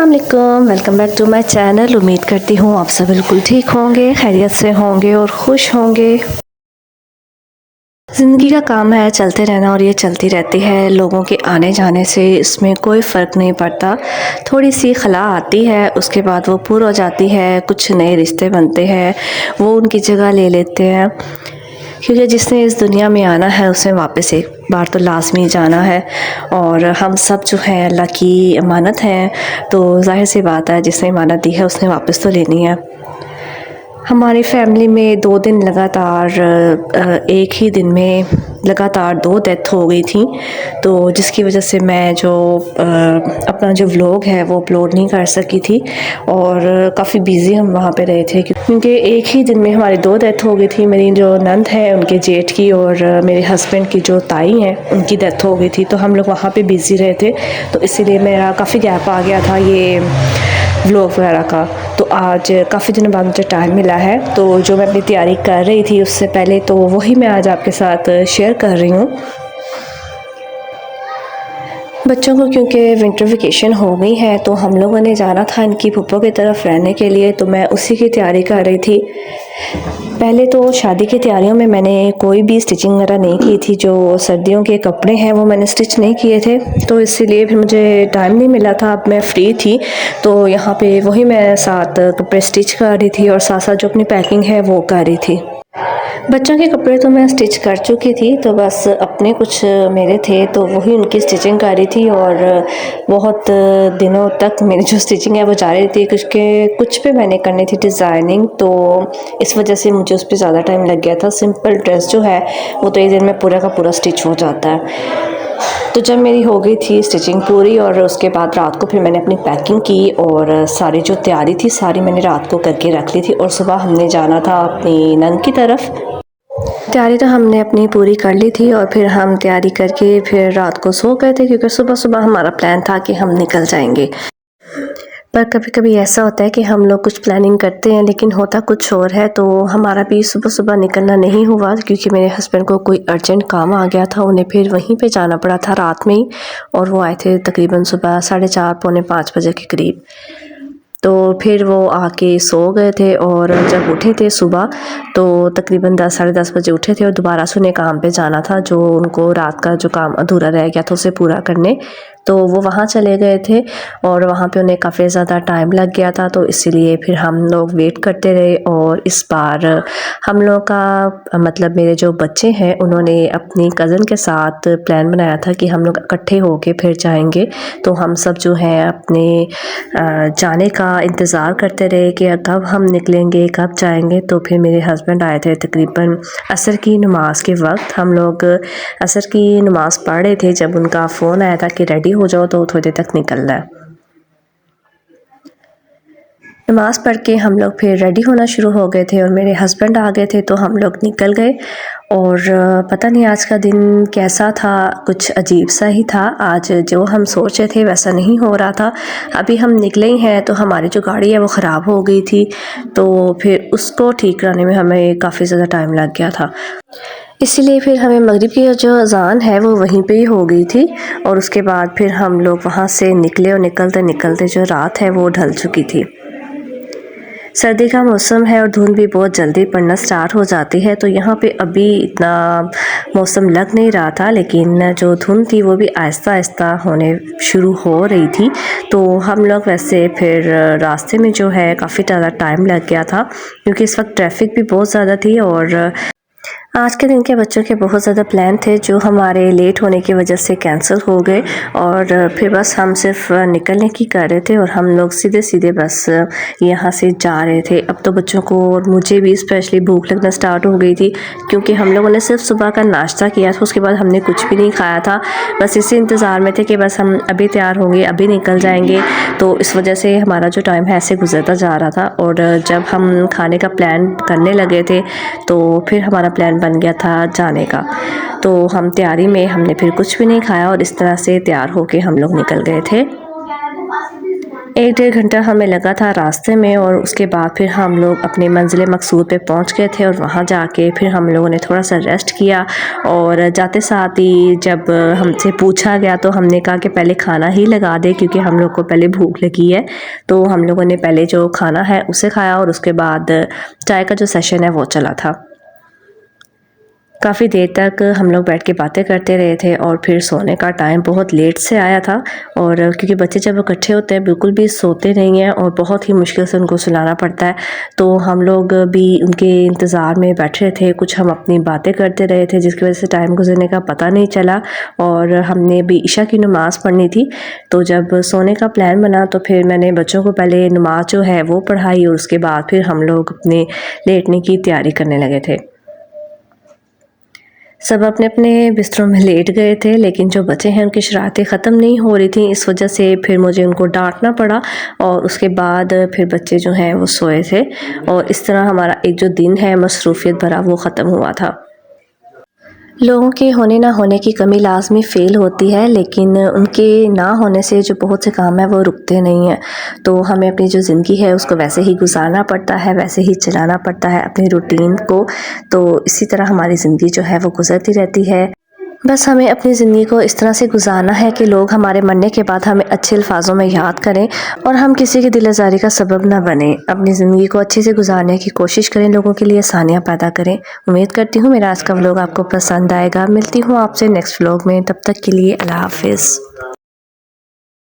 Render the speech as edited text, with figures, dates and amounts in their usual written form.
अस्सलाम वालेकुम, welcome back to my channel. उम्मीद करती हूँ आप सब बिल्कुल ठीक होंगे, खैरियत से होंगे और खुश होंगे। ज़िंदगी का काम है चलते रहना और ये चलती रहती है। लोगों के आने जाने से इसमें कोई फ़र्क नहीं पड़ता। थोड़ी सी खला आती है, उसके बाद वो पूरी हो जाती है, कुछ नए रिश्ते बनते हैं, वो उनकी जगह ले लेते हैं। क्योंकि जिसने इस दुनिया में आना है उसे वापस एक बार तो लाज़मी जाना है और हम सब जो है अल्लाह की अमानत हैं, तो ज़ाहिर सी बात है जिसने अमानत दी है उसने वापस तो लेनी है। हमारी फैमिली में 2 दिन लगातार एक ही दिन में लगातार 2 डेथ हो गई थी, तो जिसकी वजह से मैं जो अपना जो व्लॉग है वो अपलोड नहीं कर सकी थी और काफ़ी बिज़ी हम वहाँ पे रहे थे क्योंकि एक ही दिन में हमारी 2 डेथ हो गई थी। मेरी जो नंद है उनके जेठ की और मेरे हस्बैंड की जो ताई हैं उनकी डेथ हो गई थी, तो हम लोग वहाँ पे बिज़ी रहे थे, तो इसीलिए मेरा काफ़ी गैप आ गया था ये व्लॉग वगैरह का। तो आज काफ़ी दिनों बाद मुझे टाइम मिला है, तो जो मैं अपनी तैयारी कर रही थी उससे पहले तो वही मैं आज आपके साथ शेयर कर रही हूँ। बच्चों को क्योंकि विंटर वेकेशन हो गई है तो हम लोगों ने जाना था इनकी फूफो की तरफ रहने के लिए, तो मैं उसी की तैयारी कर रही थी। पहले तो शादी की तैयारियों में मैंने कोई भी स्टिचिंग वगैरह नहीं की थी। जो सर्दियों के कपड़े हैं वो मैंने स्टिच नहीं किए थे, तो इसीलिए फिर मुझे टाइम नहीं मिला था। अब मैं फ्री थी तो यहाँ पे वही मैं साथ कपड़े स्टिच कर रही थी और साथ साथ जो अपनी पैकिंग है वो कर रही थी। बच्चों के कपड़े तो मैं स्टिच कर चुकी थी, तो बस अपने कुछ मेरे थे तो वही उनकी स्टिचिंग कर रही थी और बहुत दिनों तक मेरी जो स्टिचिंग है वो जारी थी क्योंकि कुछ पे मैंने करनी थी डिज़ाइनिंग, तो इस वजह से मुझे उस पर ज़्यादा टाइम लग गया था। सिंपल ड्रेस जो है वो तो एक दिन में पूरा का पूरा स्टिच हो जाता है। तो जब मेरी हो गई थी स्टिचिंग पूरी और उसके बाद रात को फिर मैंने अपनी पैकिंग की और सारी जो तैयारी थी सारी मैंने रात को करके रख ली थी और सुबह हमने जाना था अपनी नंद की तरफ। तैयारी तो हमने अपनी पूरी कर ली थी और फिर हम तैयारी करके फिर रात को सो गए थे क्योंकि सुबह सुबह हमारा प्लान था कि हम निकल जाएंगे। पर कभी कभी ऐसा होता है कि हम लोग कुछ प्लानिंग करते हैं लेकिन होता कुछ और है, तो हमारा भी सुबह सुबह निकलना नहीं हुआ क्योंकि मेरे हस्बैंड को कोई अर्जेंट काम आ गया था, उन्हें फिर वहीं पे जाना पड़ा था रात में ही, और वो आए थे तकरीबन सुबह 4:30 पौने 5 बजे के करीब। तो फिर वो आके सो गए थे और जब उठे थे सुबह तो तकरीबन 10 साढ़े 10 बजे उठे थे और दोबारा से उन्हें काम पे जाना था। जो उनको रात का जो काम अधूरा रह गया था उसे पूरा करने, तो वो वहाँ चले गए थे और वहाँ पे उन्हें काफ़ी ज़्यादा टाइम लग गया था, तो इसीलिए फिर हम लोग वेट करते रहे। और इस बार हम लोग का मतलब मेरे जो बच्चे हैं उन्होंने अपनी कज़न के साथ प्लान बनाया था कि हम लोग इकट्ठे होके फिर जाएंगे, तो हम सब जो है अपने जाने का इंतज़ार करते रहे कि कब हम निकलेंगे कब जाएंगे। तो फिर मेरे हस्बैंड आए थे तकरीबन असर की नमाज के वक्त। हम लोग असर की नमाज़ पढ़ रहे थे जब उनका फ़ोन आया था कि रेडी हो जाओ तो थोड़ी देर तक निकलना है। नमाज़ पढ़ के हम लोग फिर रेडी होना शुरू हो गए थे और मेरे हस्बैंड आ गए थे तो हम लोग निकल गए। और पता नहीं आज का दिन कैसा था, कुछ अजीब सा ही था। आज जो हम सोचे थे वैसा नहीं हो रहा था। अभी हम निकले ही हैं तो हमारी जो गाड़ी है वो ख़राब हो गई थी, तो फिर उसको ठीक कराने में हमें काफ़ी ज़्यादा टाइम लग गया था। इसीलिए फिर हमें मगरिब की जो अज़ान है वो वहीं पे ही हो गई थी और उसके बाद फिर हम लोग वहाँ से निकले और निकलते निकलते जो रात है वो ढल चुकी थी। सर्दी का मौसम है और धुंध भी बहुत जल्दी पड़ना स्टार्ट हो जाती है, तो यहाँ पे अभी इतना मौसम लग नहीं रहा था, लेकिन जो धुंध थी वो भी आहिस्ता आहिस्ता होने शुरू हो रही थी। तो हम लोग वैसे फिर रास्ते में जो है काफ़ी ज़्यादा टाइम लग गया था क्योंकि इस वक्त ट्रैफिक भी बहुत ज़्यादा थी और आज के दिन के बच्चों के बहुत ज़्यादा प्लान थे जो हमारे लेट होने की वजह से कैंसिल हो गए और फिर बस हम सिर्फ निकलने की कर रहे थे और हम लोग सीधे सीधे बस यहाँ से जा रहे थे। अब तो बच्चों को और मुझे भी स्पेशली भूख लगना स्टार्ट हो गई थी क्योंकि हम लोगों ने सिर्फ सुबह का नाश्ता किया था, उसके बाद हमने कुछ भी नहीं खाया था। बस इसी इंतज़ार में थे कि बस हम अभी तैयार होंगे अभी निकल जाएंगे, तो इस वजह से हमारा जो टाइम है ऐसे गुजरता जा रहा था। और जब हम खाने का प्लान करने लगे थे तो फिर हमारा प्लान बन गया था जाने का, तो हम तैयारी में हमने फिर कुछ भी नहीं खाया और इस तरह से तैयार होके हम लोग निकल गए थे। 1 डेढ़ घंटा हमें लगा था रास्ते में और उसके बाद फिर हम लोग अपनी मंज़िल मकसूद पे पहुंच गए थे और वहां जाके फिर हम लोगों ने थोड़ा सा रेस्ट किया। और जाते साथ ही जब हमसे पूछा गया तो हमने कहा कि पहले खाना ही लगा दे, क्योंकि हम लोग को पहले भूख लगी है। तो हम लोगों ने पहले जो खाना है उसे खाया और उसके बाद चाय का जो सेशन है वो चला था। काफ़ी देर तक हम लोग बैठ के बातें करते रहे थे और फिर सोने का टाइम बहुत लेट से आया था। और क्योंकि बच्चे जब इकट्ठे होते हैं बिल्कुल भी सोते नहीं हैं और बहुत ही मुश्किल से उनको सुलाना पड़ता है, तो हम लोग भी उनके इंतज़ार में बैठे थे। कुछ हम अपनी बातें करते रहे थे जिसकी वजह से टाइम गुजरने का पता नहीं चला। और हमने भी इशा की नमाज़ पढ़नी थी, तो जब सोने का प्लान बना तो फिर मैंने बच्चों को पहले नमाज जो है वो पढ़ाई और उसके बाद फिर हम लोग अपने लेटने की तैयारी करने लगे थे। सब अपने अपने बिस्तरों में लेट गए थे, लेकिन जो बच्चे हैं उनकी शरारतें ख़त्म नहीं हो रही थी। इस वजह से फिर मुझे उनको डांटना पड़ा और उसके बाद फिर बच्चे जो हैं वो सोए थे और इस तरह हमारा एक जो दिन है मसरूफ़ियत भरा वो ख़त्म हुआ था। लोगों के होने ना होने की कमी लाज़मी फ़ेल होती है, लेकिन उनके ना होने से जो बहुत से काम हैं वो रुकते नहीं हैं। तो हमें अपनी जो ज़िंदगी है उसको वैसे ही गुज़ारना पड़ता है, वैसे ही चलाना पड़ता है अपनी रूटीन को। तो इसी तरह हमारी ज़िंदगी जो है वो गुज़रती रहती है। बस हमें अपनी ज़िंदगी को इस तरह से गुज़ारना है कि लोग हमारे मरने के बाद हमें अच्छे अल्फाज़ों में याद करें और हम किसी की दिल आज़ारी का सबब ना बने। अपनी ज़िंदगी को अच्छे से गुज़ारने की कोशिश करें, लोगों के लिए आसानियाँ पैदा करें। उम्मीद करती हूँ मेरा आज का व्लॉग आपको पसंद आएगा। मिलती हूँ आपसे नेक्स्ट व्लॉग में, तब तक के लिए अल्लाह हाफ़िज़।